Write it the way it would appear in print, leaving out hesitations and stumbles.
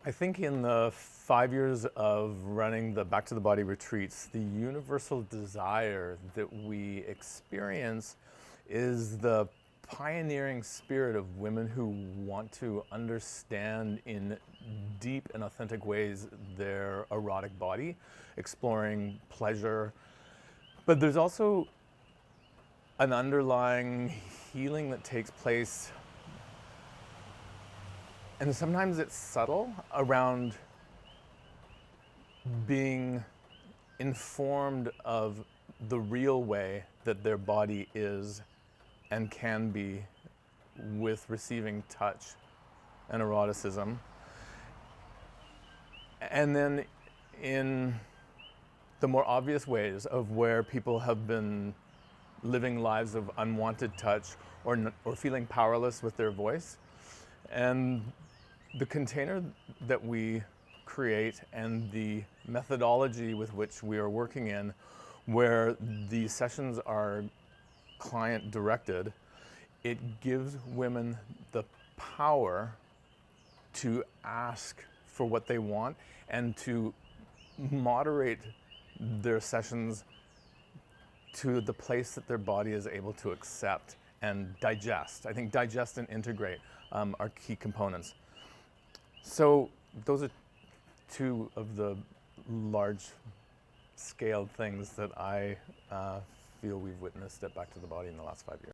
I think in the 5 years of running the Back to the Body retreats, the universal desire that we experience is the pioneering spirit of women who want to understand in deep and authentic ways their erotic body, exploring pleasure. But there's also an underlying healing that takes place, and sometimes it's subtle, around being informed of the real way that their body is and can be with receiving touch and eroticism. And then in the more obvious ways of where people have been living lives of unwanted touch or feeling powerless with their voice. And the container that we create and the methodology with which we are working in, where the sessions are client directed, it gives women the power to ask for what they want and to moderate their sessions to the place that their body is able to accept and digest. I think digest and integrate are key components. So those are two of the large scale things that I feel we've witnessed at Back to the Body in the last 5 years.